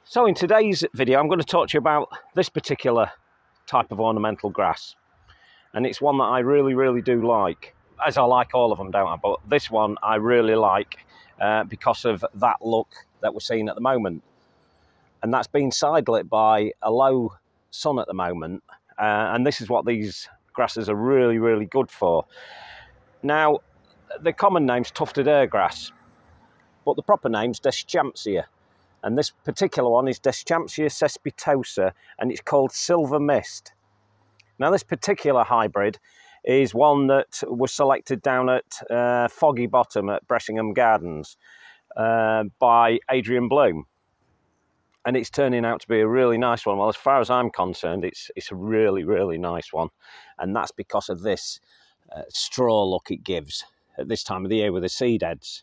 So in today's video, I'm going to talk to you about this particular type of ornamental grass. And it's one that I really do like. As I like all of them, don't I? But this one I really like because of that look that we're seeing at the moment. And that's being side-lit by a low sun at the moment. And this is what these grasses are really good for. Now, the common name's tufted airgrass, but the proper name's Deschampsia. And this particular one is Deschampsia cespitosa, and it's called Silver Mist. Now, this particular hybrid is one that was selected down at Foggy Bottom at Bressingham Gardens by Adrian Bloom. And it's turning out to be a really nice one. Well, as far as I'm concerned, it's a really nice one. And that's because of this straw look it gives at this time of the year with the seed heads.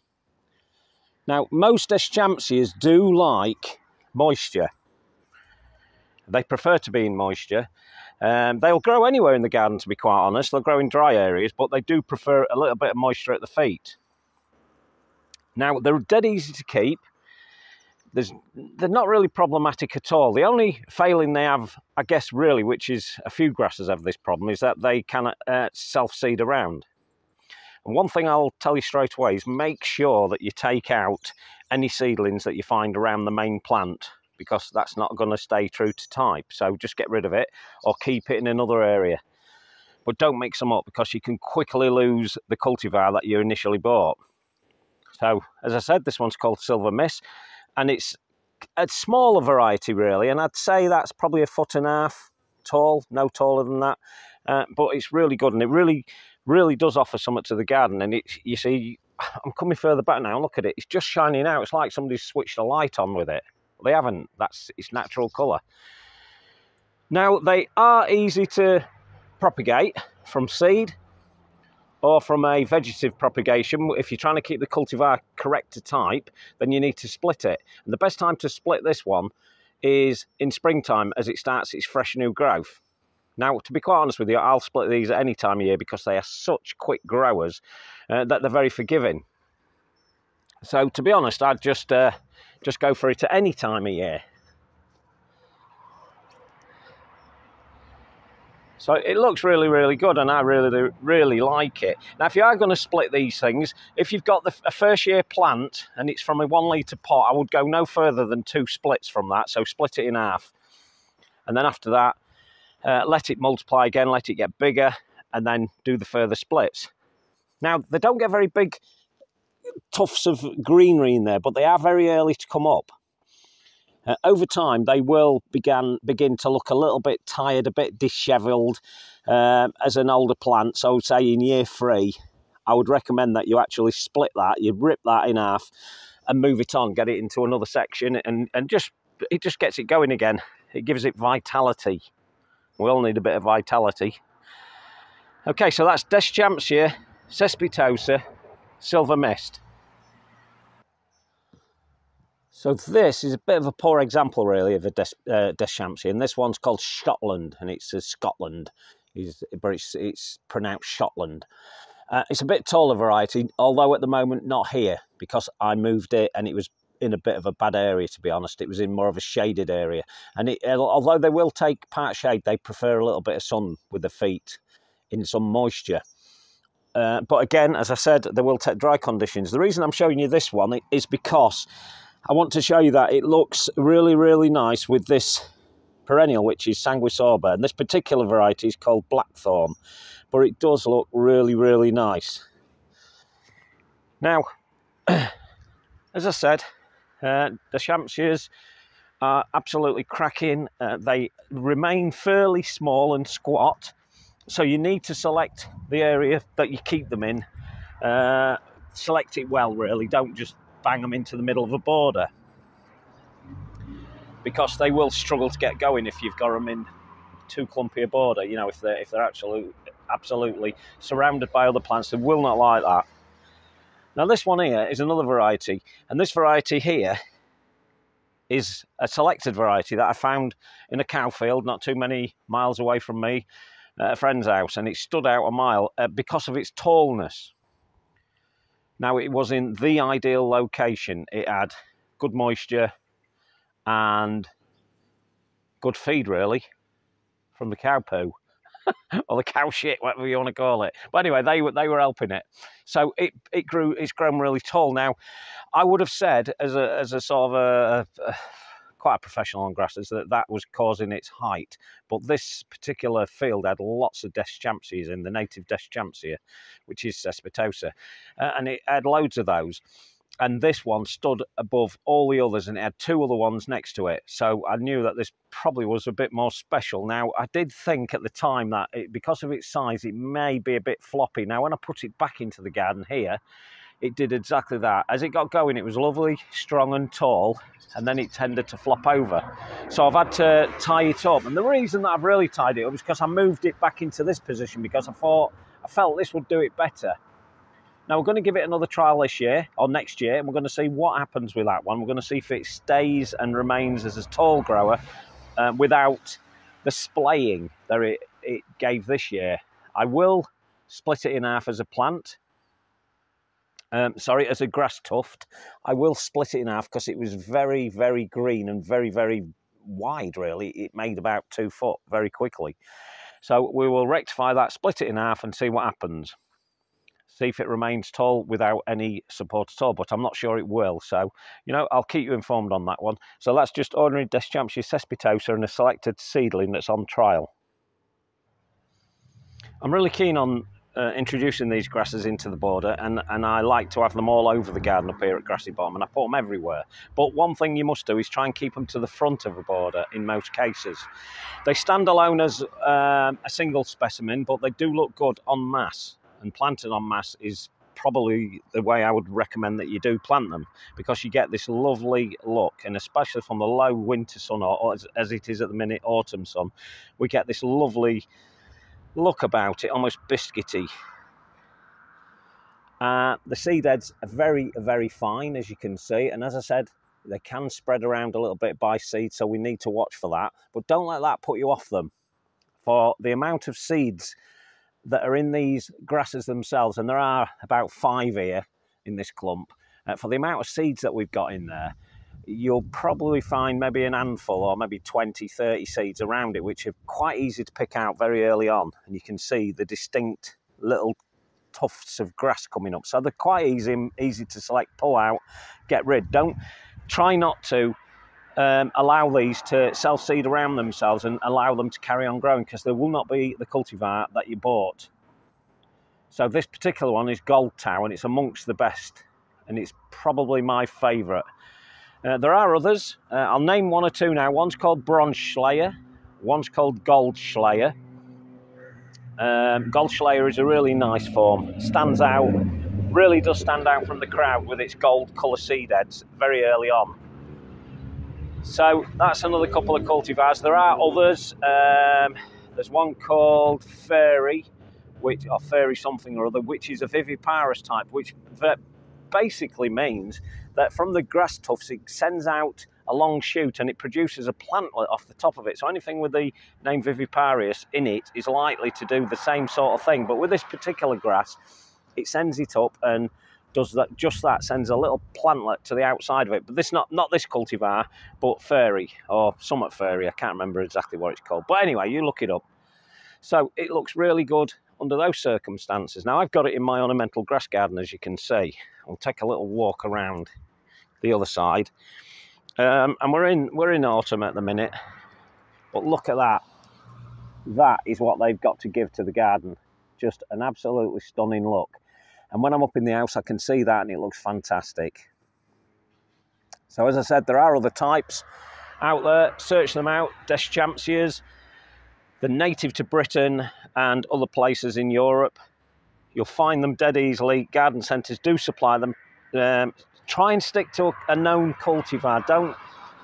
Now, most Deschampsias do like moisture. They prefer to be in moisture. They'll grow anywhere in the garden, to be quite honest. They'll grow in dry areas, but they do prefer a little bit of moisture at the feet. Now, they're dead easy to keep. They're not really problematic at all. The only failing they have, I guess, really, which is a few grasses have this problem, is that they cannot self-seed around. And one thing I'll tell you straight away is make sure that you take out any seedlings that you find around the main plant, because that's not going to stay true to type. So just get rid of it or keep it in another area. But don't mix them up, because you can quickly lose the cultivar that you initially bought. So, as I said, this one's called Silver Mist, and it's a smaller variety really, and I'd say that's probably 1.5 foot tall, no taller than that. But it's really good, and it really does offer something to the garden. And you see, I'm coming further back now, look at it, it's just shining out. It's like somebody's switched a light on with it. They haven't. That's its natural colour. Now, they are easy to propagate from seed or from a vegetative propagation. If you're trying to keep the cultivar correct to type, then you need to split it. And the best time to split this one is in springtime, as it starts its fresh new growth. Now, to be quite honest with you, I'll split these at any time of year because they are such quick growers that they're very forgiving. So, to be honest, I'd just go for it at any time of year. So it looks really good, and I really like it. Now, if you are going to split these things, if you've got a first year plant and it's from a 1 litre pot, I would go no further than 2 splits from that. So split it in half. And then after that, let it multiply again, let it get bigger, and then do the further splits. Now, they don't get very big tufts of greenery in there, but they are very early to come up. Over time, they will begin to look a little bit tired, a bit dishevelled as an older plant. So, say in year 3, I would recommend that you actually split that, you rip that in half and move it on, get it into another section, and it just gets it going again. It gives it vitality. We all need a bit of vitality. Okay, so that's Deschampsia cespitosa Silver Mist. So this is a bit of a poor example, really, of a Deschampsia, and this one's called Scotland, and it says Scotland, but it's pronounced Shotland. It's a bit taller variety, although at the moment not here, because I moved it and it was in a bit of a bad area, to be honest. It was in more of a shaded area, and although they will take part shade, they prefer a little bit of sun with their feet in some moisture. But again, as I said, they will take dry conditions. The reason I'm showing you this one is because I want to show you that it looks really nice with this perennial, which is Sanguisorba, and this particular variety is called Blackthorn, but it does look really nice. Now, as I said, the Deschampsias are absolutely cracking. They remain fairly small and squat, so you need to select the area that you keep them in. Select it well, really. Don't just bang them into the middle of a border, because they will struggle to get going if you've got them in too clumpy a border. You know, if they're absolutely surrounded by other plants, they will not like that. Now, this one here is another variety, and this variety here is a selected variety that I found in a cow field not too many miles away from me at a friend's house, and it stood out a mile because of its tallness. Now, it was in the ideal location. It had good moisture, and good feed really from the cow poo or the cow shit, whatever you want to call it. But anyway, they were helping it, so it's grown really tall. Now, I would have said as a sort of quite a professional on grasses that was causing its height, but this particular field had lots of Deschampsias in, the native Deschampsia, which is cespitosa, and it had loads of those. And this one stood above all the others, and it had two other ones next to it. So I knew that this probably was a bit more special. Now, I did think at the time that because of its size, it may be a bit floppy. Now, when I put it back into the garden here, it did exactly that. As it got going, it was lovely, strong and tall, and then it tended to flop over. So I've had to tie it up. And the reason that I've really tied it up is because I moved it back into this position because I felt this would do it better. Now, we're going to give it another trial this year, or next year, and we're going to see what happens with that one. We're going to see if it stays and remains as a tall grower without the splaying that it gave this year. I will split it in half as a plant. Sorry, as a grass tuft. I will split it in half because it was very, very green and very, very wide, really. It made about 2 foot very quickly. So we will rectify that, split it in half and see what happens. See if it remains tall without any support at all, but I'm not sure it will. So, you know, I'll keep you informed on that one. So that's just ordinary Deschampsia cespitosa and a selected seedling that's on trial. I'm really keen on introducing these grasses into the border, and I like to have them all over the garden up here at Grassy Bottom, and I put them everywhere. But one thing you must do is try and keep them to the front of the border in most cases. They stand alone as a single specimen, but they do look good en masse. And planted en masse is probably the way I would recommend that you do plant them, because you get this lovely look, and especially from the low winter sun, or as it is at the minute, autumn sun, we get this lovely look about it, almost biscuity. The seed heads are very, very fine, as you can see, and as I said, they can spread around a little bit by seed, so we need to watch for that. But don't let that put you off them. For the amount of seeds that are in these grasses themselves, and there are about 5 here in this clump, for the amount of seeds that we've got in there, you'll probably find maybe an handful or maybe 20, 30 seeds around it, which are quite easy to pick out very early on. And you can see the distinct little tufts of grass coming up. So they're quite easy to select, pull out, get rid. Don't try not to allow these to self-seed around themselves and allow them to carry on growing, because they will not be the cultivar that you bought. So this particular one is Gold Tower, and it's amongst the best, and it's probably my favourite. There are others. I'll name 1 or 2 now. One's called Bronze Slayer, one's called Gold Slayer. Gold Slayer is a really nice form, stands out, really does stand out from the crowd with its gold colour seed heads very early on. So that's another couple of cultivars. There are others. There's one called Fairy, or Fairy something or other, which is a viviparous type, which basically means that from the grass tufts it sends out a long shoot and it produces a plantlet off the top of it. So anything with the name viviparous in it is likely to do the same sort of thing. But with this particular grass, it sends it up and does that, just that, sends a little plantlet to the outside of it. But this not this cultivar, but Fairy, or Summit Fairy, I can't remember exactly what it's called. But anyway, you look it up. So it looks really good under those circumstances. Now, I've got it in my ornamental grass garden, as you can see. I'll take a little walk around the other side. And we're in autumn at the minute. But look at that. That is what they've got to give to the garden. Just an absolutely stunning look. And when I'm up in the house, I can see that, and it looks fantastic. So as I said, there are other types out there. Search them out. Deschampsias, they're native to Britain and other places in Europe. You'll find them dead easily. Garden centres do supply them. Try and stick to a known cultivar.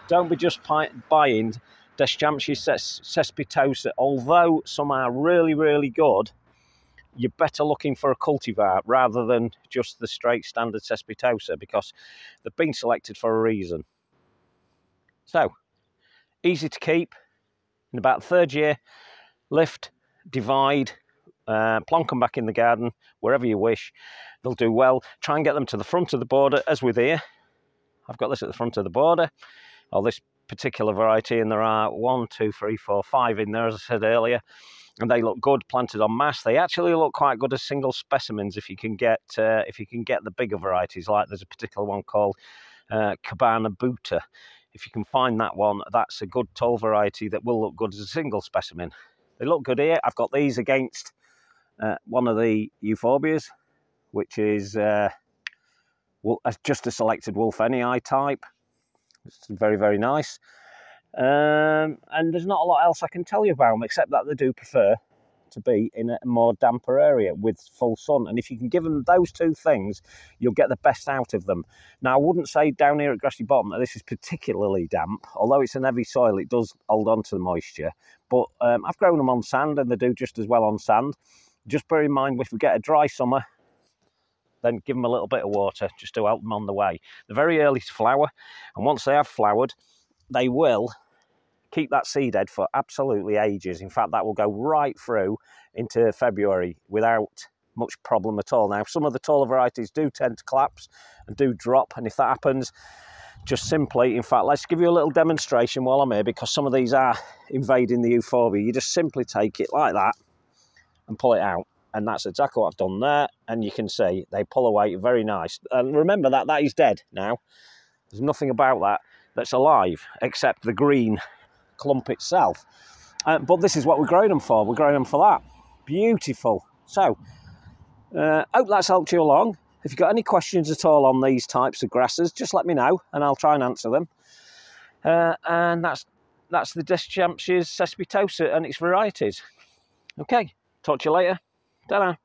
Don't be just buying Deschampsia cespitosa. Although some are really, really good, you're better looking for a cultivar rather than just the straight standard cespitosa, because they've been selected for a reason. So, easy to keep. In about the 3rd year, lift, divide, plonk them back in the garden, wherever you wish. They'll do well. Try and get them to the front of the border, as with here. I've got this at the front of the border, or this particular variety, and there are 1, 2, 3, 4, 5 in there, as I said earlier, and they look good planted en masse. They actually look quite good as single specimens if you can get the bigger varieties. Like there's a particular one called Cabana Buta. If you can find that one, that's a good tall variety that will look good as a single specimen. They look good here. I've got these against one of the euphorbias, which is just a selected Wolfenii type. It's very, very nice. And there's not a lot else I can tell you about them, except that they do prefer to be in a more damper area with full sun. And if you can give them those two things, you'll get the best out of them. Now, I wouldn't say down here at Grassy Bottom that this is particularly damp. Although it's an heavy soil, it does hold on to the moisture. But I've grown them on sand, and they do just as well on sand. Just bear in mind, if we get a dry summer, then give them a little bit of water just to help them on the way. They're very early to flower, and once they have flowered, they will keep that seed head for absolutely ages. In fact, that will go right through into February without much problem at all. Now, some of the taller varieties do tend to collapse and do drop, and if that happens, just simply, in fact, let's give you a little demonstration while I'm here, because some of these are invading the euphorbia. You just simply take it like that and pull it out, and that's exactly what I've done there, and you can see they pull away very nice. And remember that is dead now. There's nothing about that that's alive except the green clump itself. But this is what we're growing them for. We're growing them for that. Beautiful. So, hope that's helped you along. If you've got any questions at all on these types of grasses, just let me know and I'll try and answer them. And that's the Deschampsia cespitosa and its varieties. Okay, talk to you later. Ta-da.